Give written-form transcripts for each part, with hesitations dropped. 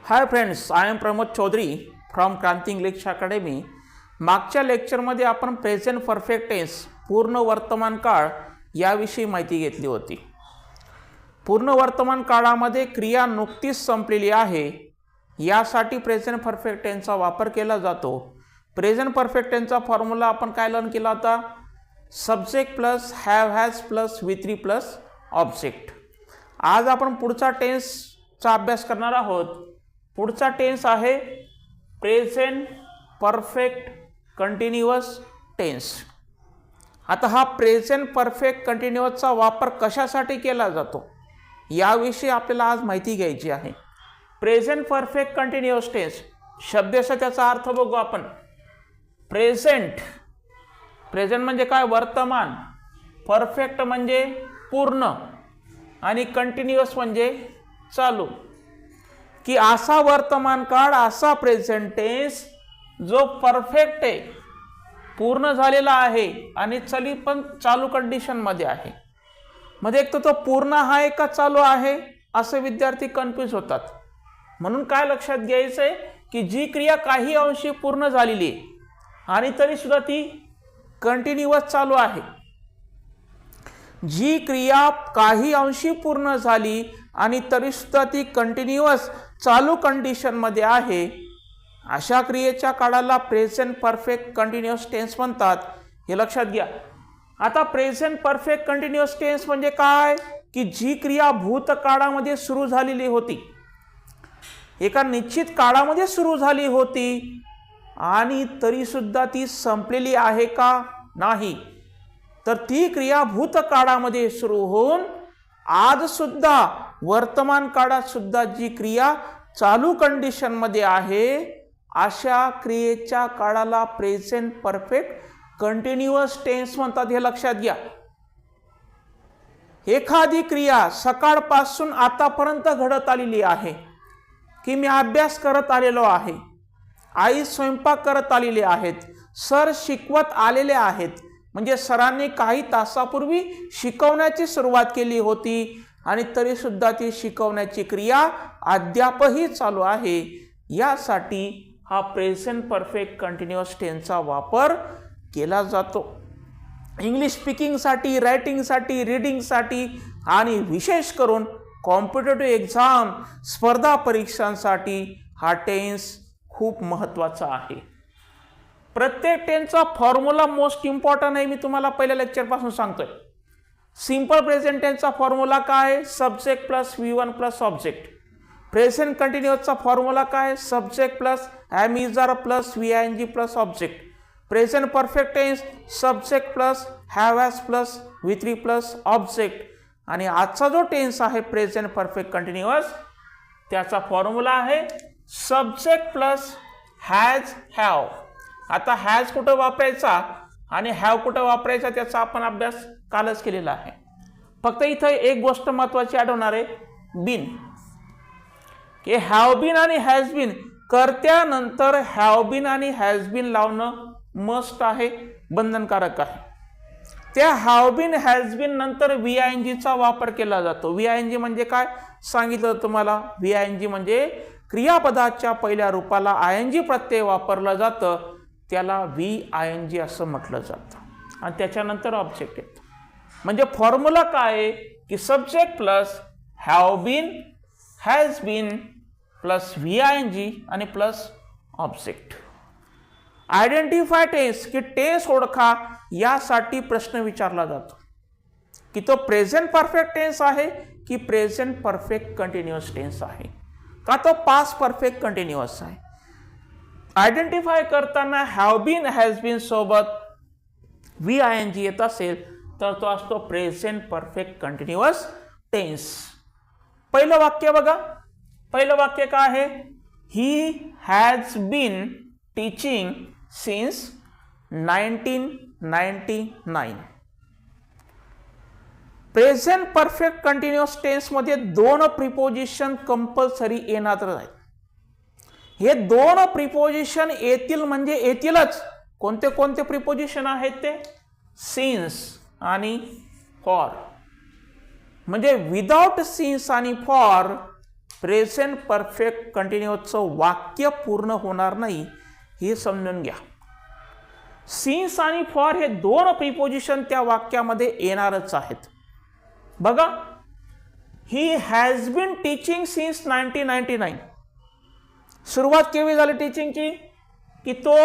High friends, I am Pramod Chaudhary from Kranti English academy. मागच्या लेक्चरमध्ये आपण प्रेझेंट परफेक्ट टेन्स पूर्ण वर्तमान काळ याविषयी माहिती घेतली होती. पूर्ण वर्तमान काळामध्ये क्रिया नुकतीच संपलेली आहे यासाठी प्रेझेंट परफेक्ट टेन्सचा वापर केला जातो. प्रेझेंट परफेक्ट टेन्सचा फॉर्म्युला आपण काय लर्न केला होता? Subject plus have has plus V3 plus object. आज आपण पुढचा टेन्सचा अभ्यास करणार आहोत. पुढचा टेन्स आहे प्रेझेंट परफेक्ट कंटिन्युअस टेन्स. आता हा प्रेझेंट परफेक्ट कंटिन्युअसचा वापर कशासाठी केला जातो याविषयी आपल्याला आज माहिती घ्यायची आहे. प्रेझेंट परफेक्ट कंटिन्युअस टेन्स शब्दशः त्याचा अर्थ बघू आपण. प्रेझेंट म्हणजे काय? वर्तमान. परफेक्ट म्हणजे पूर्ण आणि कंटिन्युअस म्हणजे चालू. की असा वर्तमान काळ, असा प्रेझेंट टेन्स जो परफेक्ट आहे, पूर्ण झालेला आहे आणि पण चालू कंडिशन मध्ये आहे. मध्ये एक तर तो पूर्ण आहे का चालू आहे असे विद्यार्थी कन्फ्यूज होतात. म्हणून काय लक्षात घ्यायचंय की जी क्रिया काही अंशी पूर्ण झालेली आहे आणि तरी सुद्धा ती कंटिन्युअस चालू आहे. जी क्रिया काही अंशी पूर्ण झाली आणि तरी सुद्धा ती कंटिन्युअस चालू कंडिशन मध्ये आहे, अशा क्रियेच्या काळाला प्रेझेंट परफेक्ट कंटिन्युअस टेन्स म्हणतात. हे लक्षात घ्या. आता प्रेझेंट परफेक्ट कंटिन्युअस टेन्स म्हणजे काय? की जी क्रिया भूतकाळामध्ये सुरू झालेली होती, एका निश्चित काळामध्ये सुरू झाली होती आणि तरी सुद्धा ती संपलेली आहे का? नाही. तर ती क्रिया भूतकाळामध्ये सुरू होऊन आज सुद्धा वर्तमान काळात सुद्धा जी क्रिया चालू कंडिशन मध्ये आहे, अशा क्रियेच्या काळाला प्रेझेंट परफेक्ट कंटिन्युअस टेन्स म्हणतात. हे लक्षात घ्या. एखादी क्रिया सकाळपासून आतापर्यंत घडत आलेली आहे, की मी अभ्यास करत आलेलो आहे, आई स्वयंपाक करत आलेले आहेत, सर शिकवत आलेले आहेत, म्हणजे सरांनी काही तासापूर्वी शिकवण्याची सुरुवात केली होती आणि तरी सुद्धा ती शिकवण्याची क्रिया अद्यापही चालू आहे. यासाठी हा प्रेझेंट परफेक्ट कंटिन्युअस टेन्सचा वापर केला जातो. इंग्लिश स्पीकिंगसाठी, रायटिंगसाठी, रीडिंगसाठी आणि विशेष करून कॉम्पिटेटिव्ह एक्झाम स्पर्धा परीक्षांसाठी हा टेन्स खूप महत्त्वाचा आहे. प्रत्येक टेन्सचा फॉर्म्युला मोस्ट इम्पॉर्टंट आहे. मी तुम्हाला पहिल्या लेक्चरपासून सांगतोय. सिंपल प्रेझेंट टेन्सचा फॉर्म्युला काय? Subject plus V1 plus object. प्रेझेंट कंटिन्युअसचा फॉर्म्युला काय? Subject plus am is are plus VING plus object. Present perfect tense subject plus have has plus V3 plus object. आणि आजचा जो टेन्स आहे प्रेझेंट परफेक्ट कंटिन्युअस, त्याचा formula आहे subject plus has have. आता हॅज कुठं वापरायचा आणि हॅव कुठं वापरायचा त्याचा आपण अभ्यास कालच केलेला आहे. फक्त इथं एक गोष्ट महत्वाची आढळणार आहे, बीन. की हॅव बीन आणि हॅज बीन कर्त्यानंतर हॅव बीन आणि हॅज बीन लावणं मस्ट आहे, बंधनकारक आहे. त्या हॅव बीन हॅज बीन नंतर VING चा वापर केला जातो. VING म्हणजे काय सांगितलं तुम्हाला? VING म्हणजे क्रियापदाच्या पहिल्या रूपाला ING प्रत्यय वापरलं जातं, त्याला VING असं म्हटलं जातं आणि त्याच्यानंतर ऑब्जेक्ट येतं. म्हणजे फॉर्म्युला काय आहे की subject plus have been has been plus VING आणि प्लस ऑब्जेक्ट. आयडेंटिफाय टेन्स की टेन्स ओळखा, यासाठी प्रश्न विचारला जातो की तो प्रेझेंट परफेक्ट टेन्स आहे की प्रेझेंट परफेक्ट कंटिन्युअस टेन्स आहे, का तो पास्ट परफेक्ट कंटिन्युअस आहे. आयडेंटिफाय करताना हॅव बीन हॅज बीन सोबत VING येत असेल तर तो असतो प्रेझेंट परफेक्ट कंटिन्युअस टेन्स. पहिलं वाक्य बघा. पहिलं वाक्य काय आहे? He has been teaching since 1999. Present perfect continuous tense मध्ये दोन प्रिपोजिशन कंपल्सरी येणार आहेत. हे दोन प्रिपोजिशन येतील म्हणजे येतीलच. कोणते कोणते प्रिपोजिशन आहेत ते? सिन्स आणि फॉर. म्हणजे विदाउट सिन्स आणि फॉर प्रेझेंट परफेक्ट कंटिन्युअसचं वाक्य पूर्ण होणार नाही हे समजून घ्या. सिन्स आणि फॉर हे दोन प्रिपोजिशन त्या वाक्यामध्ये येणारच आहेत. बघा, he has been teaching since 1999. सुरुवात केव्हा झाली टीचिंगची? की तो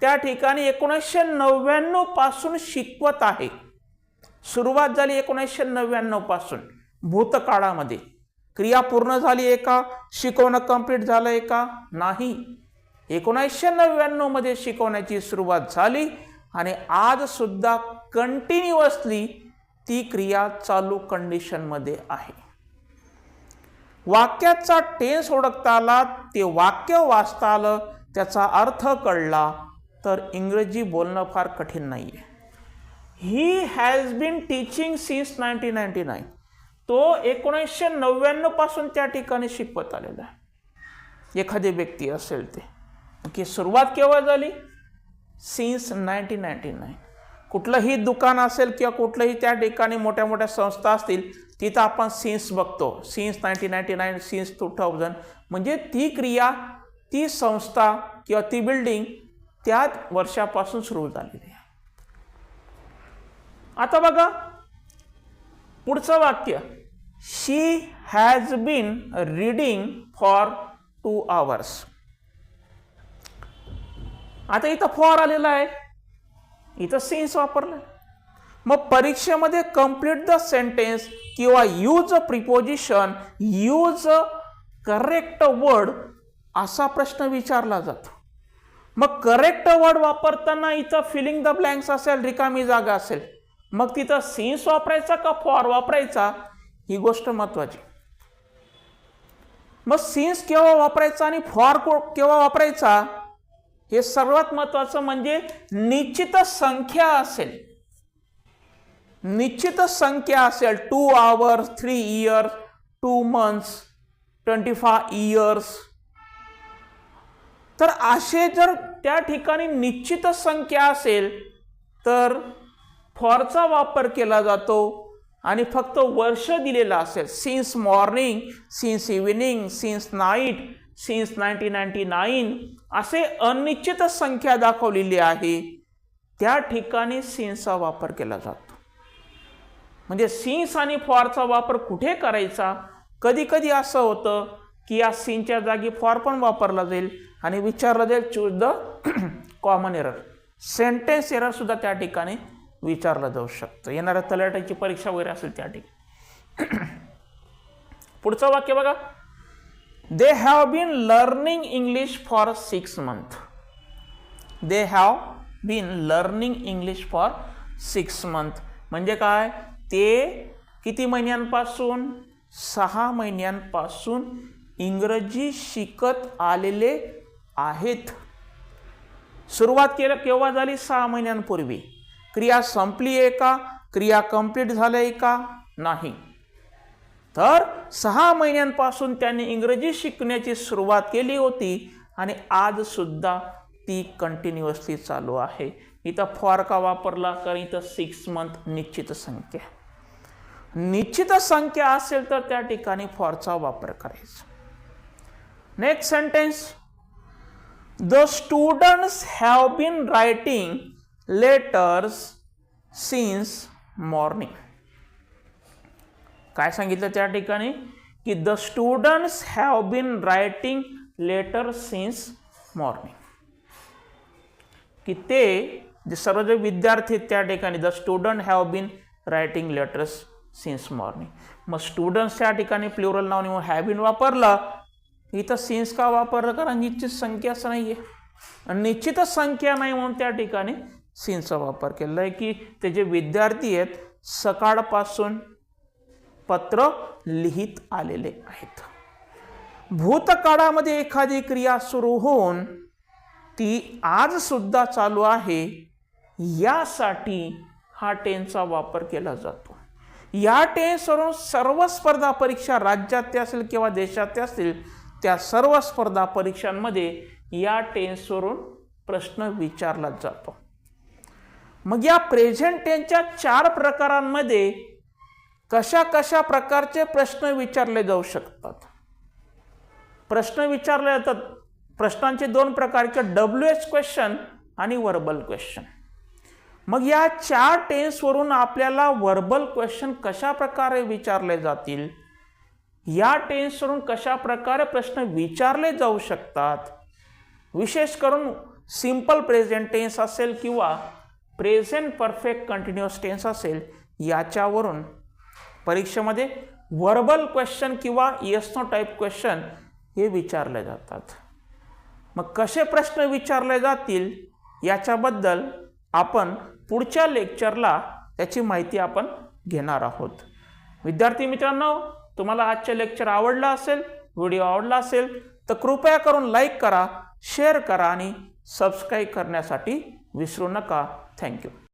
त्या ठिकाणी 1999 पासून शिकवत आहे. सुरुवात झाली 1999 पासून भूतकाळामध्ये. क्रिया पूर्ण झाली आहे का? शिकवणं कंप्लीट झालं आहे का? नाही. 1999 मध्ये शिकवण्याची सुरुवात झाली आणि आज सुद्धा कंटिन्युअसली ती क्रिया चालू कंडिशनमध्ये आहे. वाक्याचा टेन्स ओळखता आला, ते वाक्य वाचता आलं, त्याचा अर्थ कळला, तर इंग्रजी बोलणं फार कठीण नाही आहे. He has been teaching since 1999. तो 1999 पासून त्या ठिकाणी शिकवत आलेला आहे. एखादी व्यक्ती असेल ते की सुरुवात केव्हा झाली? सिन्स 1999. कुठलंही दुकान असेल किंवा कुठलंही त्या ठिकाणी मोठ्या मोठ्या संस्था असतील, तिथं आपण सिन्स बघतो. सिन्स 1999, सिन्स 2000, म्हणजे ती क्रिया, ती संस्था किंवा ती बिल्डिंग त्या वर्षापासून सुरू झालेली आहे. आता बघा पुढचं वाक्य, she has been reading for 2 hours. आता इथं फॉर आलेला आहे, इथं सिन्स वापरलं. मग परीक्षेमध्ये कंप्लीट द सेंटेन्स किंवा use a preposition, use a correct word असा प्रश्न विचारला जातो. मग करेक्ट वर्ड वापरताना इथं फिलिंग द ब्लँक्स असेल, रिकामी जागा असेल, मग तिथं सिन्स वापरायचा का फॉर वापरायचा, ही गोष्ट महत्वाची. मग सिन्स केव्हा वापरायचा आणि फॉर केव्हा वापरायचा, हे सर्वात महत्वाचं. म्हणजे निश्चित संख्या असेल, निश्चित संख्या असेल, 2 hours, 3 years, 2 months, 25 years, तर असे जर त्या ठिकाणी निश्चित संख्या असेल तर फॉरचा वापर केला जातो. आणि फक्त वर्ष दिलेला असेल, since morning, since evening, since night, since 1999 असे अनिश्चित संख्या दाखवलेली आहे, त्या ठिकाणी सिन्सचा वापर केला जातो. म्हणजे सिन्स आणि फॉरचा वापर कुठे करायचा? कधी कधी असं होतं की या सिन्सच्या जागी फॉर पण वापरला जाईल आणि विचारलं जाईल choose the common error, sentence error सुद्धा त्या ठिकाणी विचारलं जाऊ शकतं. येणाऱ्या तलाठ्याची परीक्षा वगैरे असेल त्या ठिकाणी. पुढचं वाक्य बघा, they have been learning English for 6 months. They have been learning English for 6 months. म्हणजे काय? ते किती महिन्यांपासून? 6 महिन्यांपासून इंग्रजी शिकत आलेले आहेत. सुरुवात केव्हा झाली? 6 महिन्यांपूर्वी. क्रिया संपली आहे का? क्रिया कंप्लीट झाली आहे का? नाही. तर 6 महिन्यांपासून त्यांनी इंग्रजी शिकण्याची सुरुवात केली होती आणि आज सुद्धा ती कंटिन्युअसली चालू आहे. इथं फॉर का वापरला? कारण इथं 6 months निश्चित संख्या. निश्चित संख्या असेल तर त्या ठिकाणी फॉरचा वापर करायचा. Next sentence, the students have been writing letters since morning. काय सांगितलं त्या ठिकाणी? की the students have been writing letters since morning. की ते जे सर्व जे विद्यार्थी त्या ठिकाणी, the student have been writing letters since morning. मग स्टुडंट्स त्या ठिकाणी प्लुरल नाव निवडून हॅव बीन वापरलं, इथं सिन्स का वापरलं? कारण निश्चित संख्याच नाही आहे, निश्चित संख्या नाही म्हणून त्या ठिकाणी सिन्सचा वापर केला आहे. की ते जे विद्यार्थी आहेत सकाळपासून पत्र लिहित आलेले आहेत. भूतकाळामध्ये एखादी क्रिया सुरू होऊन ती आज सुद्धा चालू आहे, यासाठी हा टेन्सचा वापर केला जातो. या टेन्सवरून सर्व स्पर्धा परीक्षा राज्यात असतील किंवा देशात असतील त्या सर्व स्पर्धा परीक्षांमध्ये या टेन्सवरून प्रश्न विचारला जातो. मग या प्रेझेंट टेन्सच्या 4 प्रकारांमध्ये कशा कशा प्रकारचे प्रश्न विचारले जाऊ शकतात प्रश्न विचारले जातात. प्रश्नांचे दोन प्रकारचे WH क्वेश्चन आणि वर्बल क्वेश्चन. मग या 4 टेन्सवरून आपल्याला वर्बल क्वेश्चन कशा प्रकारे विचारले जातील, या टेन्सवरून कशा प्रकारे प्रश्न विचारले जाऊ शकतात, विशेष करून सिंपल प्रेझेंट टेन्स असेल किंवा प्रेझेंट परफेक्ट कंटिन्युअस टेन्स असेल, याच्यावरून परीक्षेमध्ये वर्बल क्वेश्चन किंवा येस नो टाईप क्वेश्चन हे विचारले जातात. मग कसे प्रश्न विचारले जातील याच्याबद्दल आपण पुढच्या लेक्चरला त्याची माहिती आपण घेणार आहोत. विद्यार्थी मित्रांनो, तुम्हाला आजचे लेक्चर आवडला असेल, व्हिडिओ आवडला असेल तर कृपया करून लाईक करा, शेअर करा आणि सबस्क्राईब करण्यासाठी विसरू नका. थँक्यू.